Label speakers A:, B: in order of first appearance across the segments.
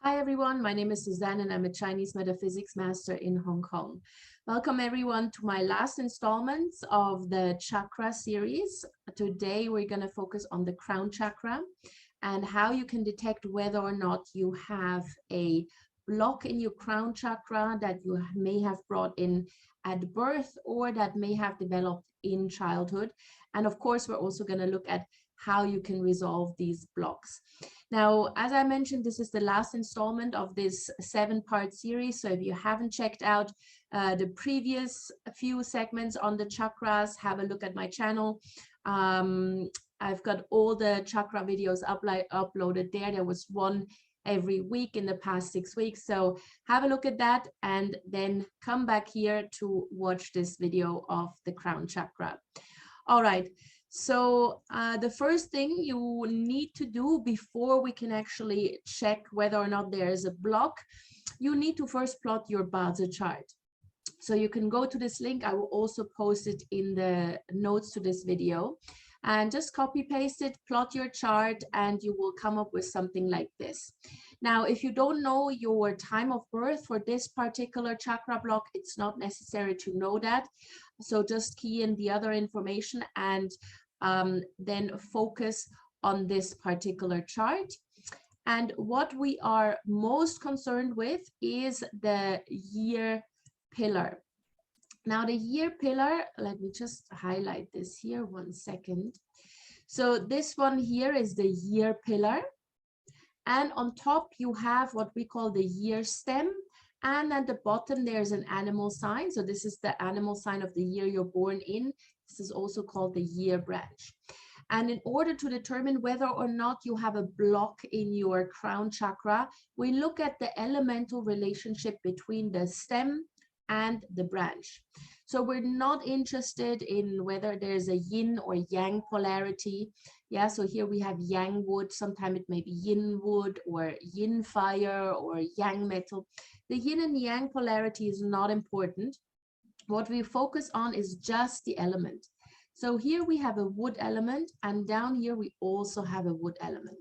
A: Hi everyone, my name is Suzanne and I'm a Chinese metaphysics master in Hong Kong. Welcome everyone to my last installment of the chakra series. Today we're going to focus on the crown chakra and how you can detect whether or not you have a block in your crown chakra that you may have brought in at birth or that may have developed in childhood. And of course, we're also going to look at how you can resolve these blocks. Now, as I mentioned, this is the last installment of this 7-part series. So if you haven't checked out the previous few segments on the chakras, have a look at my channel. I've got all the chakra videos uploaded there. There was one every week in the past 6 weeks. So have a look at that and then come back here to watch this video of the crown chakra. All right. So the first thing you need to do before we can actually check whether or not there is a block, you need to first plot your Bazi chart. So you can go to this link. I will also post it in the notes to this video. And just copy paste it, plot your chart, and you will come up with something like this. Now, if you don't know your time of birth for this particular chakra block, it's not necessary to know that. So just key in the other information and then focus on this particular chart. And what we are most concerned with is the year pillar. Now the year pillar, let me just highlight this here 1 second. So this one here is the year pillar. And on top you have what we call the year stem. And at the bottom there's an animal sign. So this is the animal sign of the year you're born in. This is also called the year branch. And in order to determine whether or not you have a block in your crown chakra, we look at the elemental relationship between the stem and the branch. So we're not interested in whether there's a yin or yang polarity. Yeah, so here we have yang wood. Sometimes it may be yin wood or yin fire or yang metal. The yin and yang polarity is not important. What we focus on is just the element. So here we have a wood element, and down here we also have a wood element.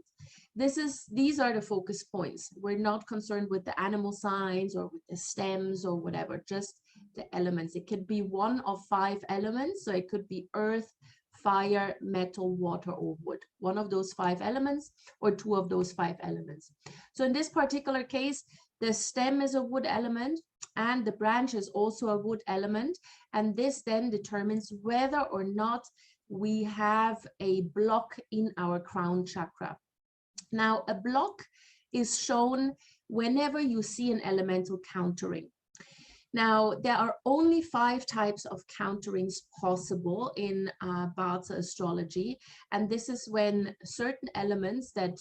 A: These are the focus points. We're not concerned with the animal signs or with the stems or whatever, just the elements. It could be one of 5 elements. So it could be earth, fire, metal, water, or wood. One of those 5 elements or 2 of those 5 elements. So in this particular case, the stem is a wood element and the branch is also a wood element. And this then determines whether or not we have a block in our crown chakra. Now, a block is shown whenever you see an elemental countering. Now, there are only 5 types of counterings possible in Bazi Astrology. And this is when certain elements that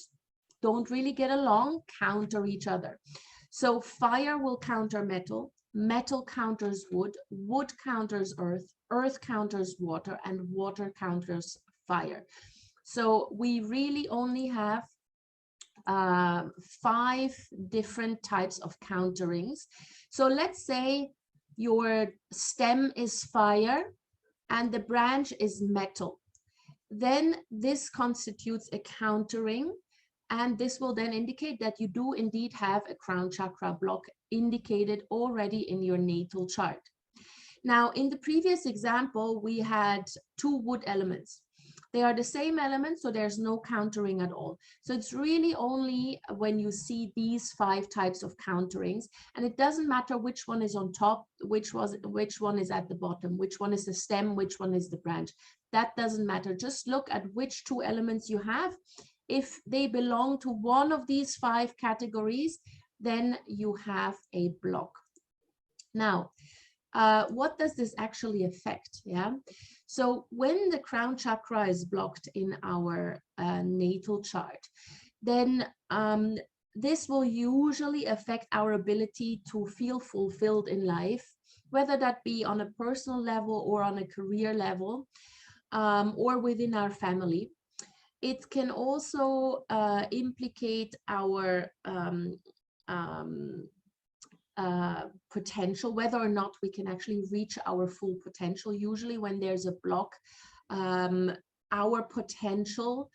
A: don't really get along counter each other. So fire will counter metal, metal counters wood, wood counters earth, earth counters water, and water counters fire. So we really only have 5 different types of counterings. So let's say your stem is fire and the branch is metal. Then this constitutes a countering, and this will then indicate that you do indeed have a crown chakra block indicated already in your natal chart. Now, in the previous example, we had 2 wood elements. They are the same elements, so there's no countering at all. So it's really only when you see these 5 types of counterings, and it doesn't matter which one is on top, which one is at the bottom, which one is the stem, which one is the branch. That doesn't matter. Just look at which 2 elements you have. If they belong to one of these 5 categories, then you have a block. Now, what does this actually affect? Yeah. So when the crown chakra is blocked in our natal chart, then this will usually affect our ability to feel fulfilled in life, whether that be on a personal level or on a career level, or within our family. It can also implicate our potential, whether or not we can actually reach our full potential. Usually when there's a block, our potential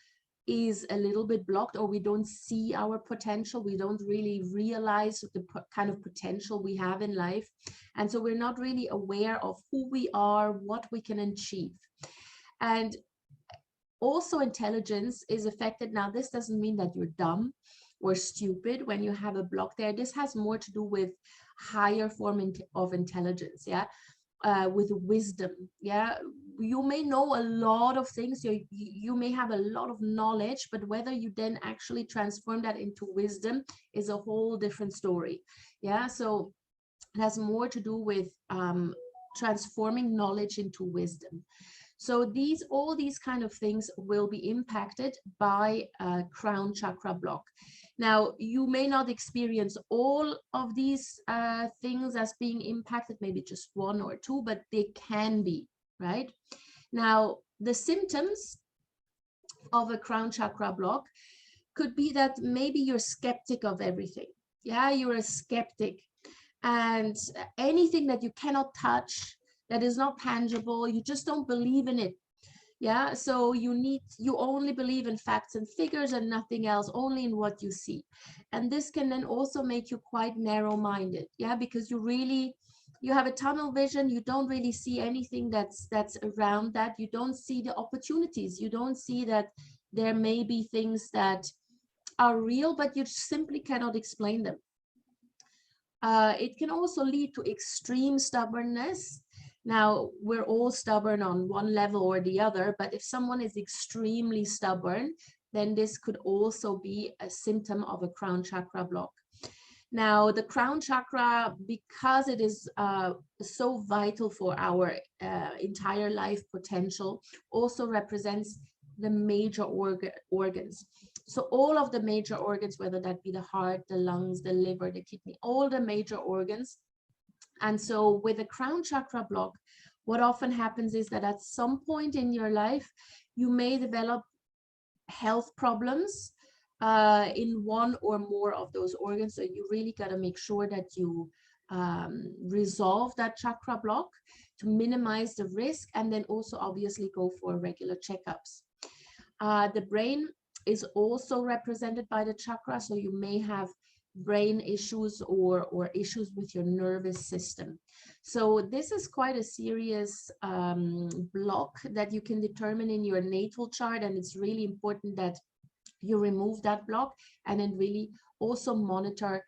A: is a little bit blocked, or we don't see our potential. We don't really realize the kind of potential we have in life. And so we're not really aware of who we are, what we can achieve. And also intelligence is affected. Now, this doesn't mean that you're dumb or stupid when you have a block there. This has more to do with higher form of intelligence, yeah, with wisdom, yeah. You may know a lot of things, you may have a lot of knowledge, but whether you then actually transform that into wisdom is a whole different story, yeah. So it has more to do with transforming knowledge into wisdom. So all these kind of things will be impacted by a crown chakra block. Now, you may not experience all of these things as being impacted, maybe just one or two, but they can be, right? Now, the symptoms of a crown chakra block could be that maybe you're skeptic of everything. Yeah, you're a skeptic, and anything that you cannot touch, that is not tangible, you just don't believe in it. Yeah, so you only believe in facts and figures and nothing else, only in what you see. And this can then also make you quite narrow-minded, yeah, because you have a tunnel vision, you don't really see anything that's around that, you don't see the opportunities, you don't see that there may be things that are real, but you simply cannot explain them. It can also lead to extreme stubbornness. Now, we're all stubborn on one level or the other, but if someone is extremely stubborn, then this could also be a symptom of a crown chakra block. Now, the crown chakra, because it is so vital for our entire life potential, also represents the major organs. So all of the major organs, whether that be the heart, the lungs, the liver, the kidney, all the major organs. And so with a crown chakra block, what often happens is that at some point in your life, you may develop health problems in one or more of those organs. So you really got to make sure that you resolve that chakra block to minimize the risk, and then also obviously go for regular checkups. The brain is also represented by the chakra, so you may have brain issues or issues with your nervous system. So this is quite a serious block that you can determine in your natal chart, and it's really important that you remove that block and then really also monitor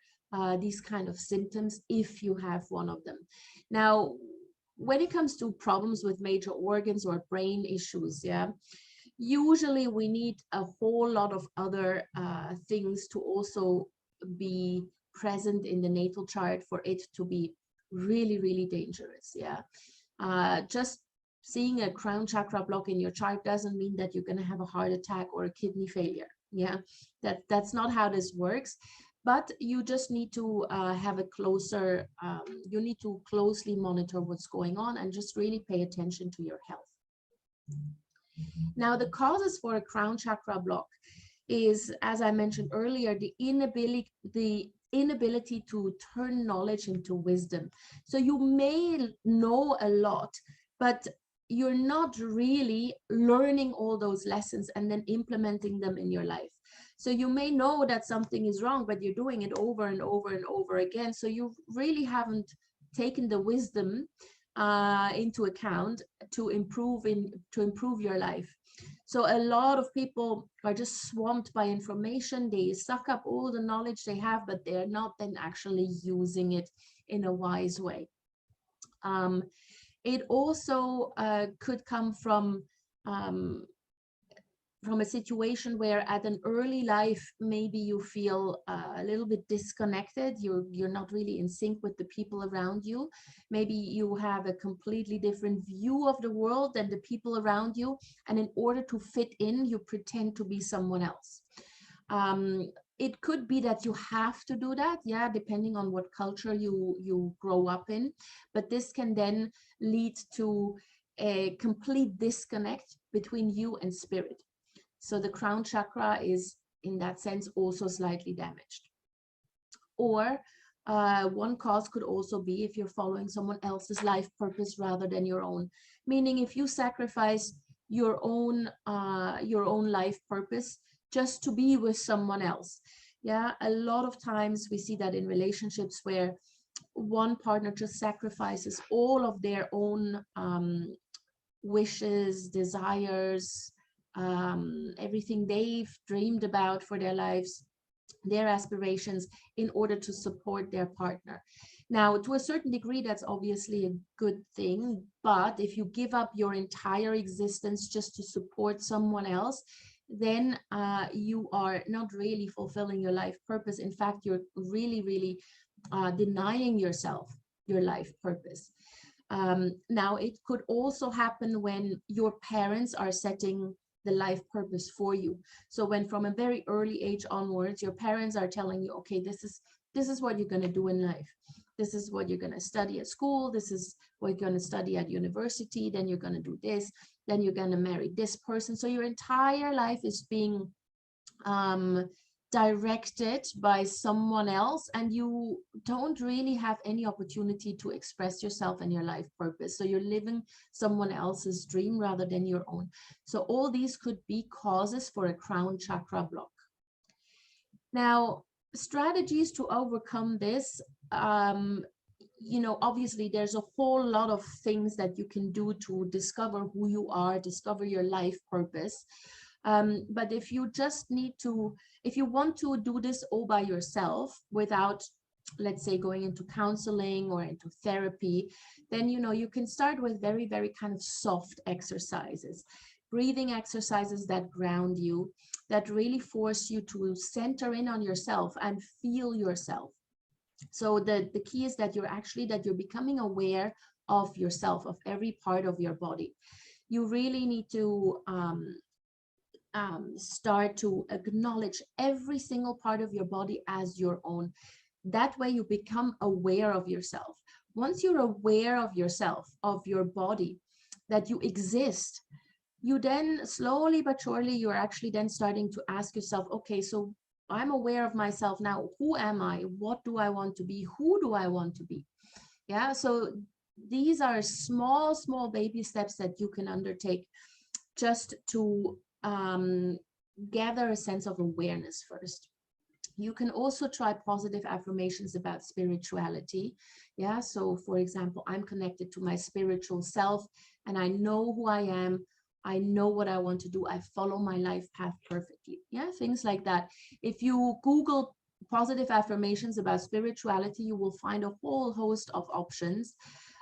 A: these kind of symptoms if you have one of them. Now, when it comes to problems with major organs or brain issues, yeah, usually we need a whole lot of other things to also be present in the natal chart for it to be really, really dangerous. Yeah, just seeing a crown chakra block in your chart doesn't mean that you're going to have a heart attack or a kidney failure. Yeah, that's not how this works. But you just need to have a closer, you need to closely monitor what's going on and just really pay attention to your health. Now, the causes for a crown chakra block is, as I mentioned earlier, the inability to turn knowledge into wisdom. So you may know a lot, but you're not really learning all those lessons and then implementing them in your life. So you may know that something is wrong, but you're doing it over and over and over again. So you really haven't taken the wisdom into account to improve your life. So a lot of people are just swamped by information. They suck up all the knowledge they have, but they're not then actually using it in a wise way. It also could come from a situation where at an early life, maybe you feel a little bit disconnected. You're not really in sync with the people around you. Maybe you have a completely different view of the world than the people around you. And in order to fit in, you pretend to be someone else. It could be that you have to do that, yeah, depending on what culture you grow up in. But this can then lead to a complete disconnect between you and spirit. So the crown chakra is, in that sense, also slightly damaged. Or one cause could also be if you're following someone else's life purpose rather than your own. Meaning if you sacrifice your own life purpose just to be with someone else. Yeah, a lot of times we see that in relationships where one partner just sacrifices all of their own wishes, desires, everything they've dreamed about for their lives, their aspirations, in order to support their partner. Now, to a certain degree, that's obviously a good thing, but if you give up your entire existence just to support someone else, then you are not really fulfilling your life purpose. In fact, you're really denying yourself your life purpose. Now, it could also happen when your parents are setting the life purpose for you. So when from a very early age onwards, your parents are telling you, okay, this is what you're going to do in life. This is what you're going to study at school. This is what you're going to study at university. Then you're going to do this. Then you're going to marry this person. So your entire life is being directed by someone else, and you don't really have any opportunity to express yourself and your life purpose. So you're living someone else's dream rather than your own. So all these could be causes for a crown chakra block. Now, strategies to overcome this, you know, obviously there's a whole lot of things that you can do to discover who you are, discover your life purpose. But if you just need to, if you want to do this all by yourself without, let's say, going into counseling or into therapy, then, you know, you can start with very kind of soft exercises, breathing exercises that ground you, that really force you to center in on yourself and feel yourself. So the key is that you're becoming aware of yourself, of every part of your body. You really need to start to acknowledge every single part of your body as your own. That way you become aware of yourself. Once you're aware of yourself, of your body, that you exist, you then slowly but surely, you're actually then starting to ask yourself, okay, so I'm aware of myself now. Who am I? What do I want to be? Who do I want to be? Yeah, so these are small baby steps that you can undertake just to gather a sense of awareness first. You can also try positive affirmations about spirituality. Yeah, so for example, I'm connected to my spiritual self and I know who I am. I know what I want to do. I follow my life path perfectly. Yeah, things like that. If you Google positive affirmations about spirituality, you will find a whole host of options.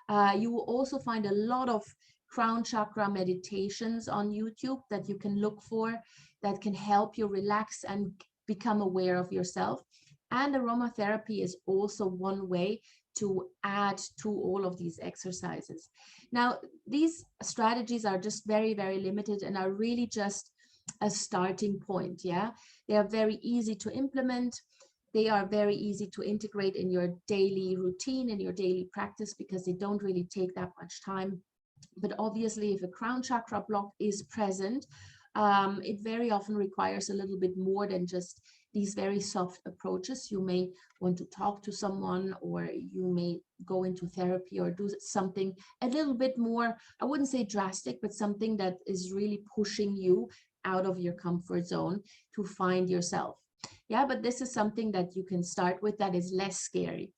A: You will also find a lot of crown chakra meditations on YouTube that you can look for, that can help you relax and become aware of yourself. And aromatherapy is also one way to add to all of these exercises. Now, these strategies are just very limited and are really just a starting point. Yeah, they are very easy to implement. They are very easy to integrate in your daily routine, in your daily practice, because they don't really take that much time. But obviously, if a crown chakra block is present, it very often requires a little bit more than just these very soft approaches. You may want to talk to someone, or you may go into therapy or do something a little bit more, I wouldn't say drastic, but something that is really pushing you out of your comfort zone to find yourself. Yeah, but this is something that you can start with that is less scary.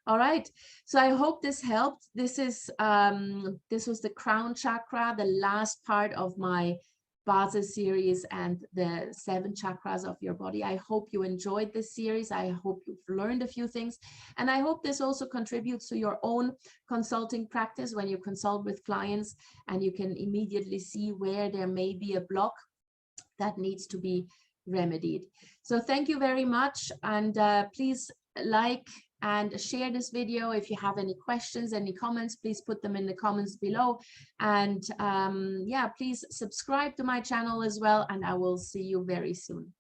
A: All right, so I hope this helped. This was the crown chakra, the last part of my Bazi series and the 7 chakras of your body. I hope you enjoyed this series. I hope you've learned a few things. And I hope this also contributes to your own consulting practice when you consult with clients, and you can immediately see where there may be a block that needs to be remedied. So thank you very much. And please like and share this video. If you have any questions, any comments, please put them in the comments below. And yeah, please subscribe to my channel as well, and I will see you very soon.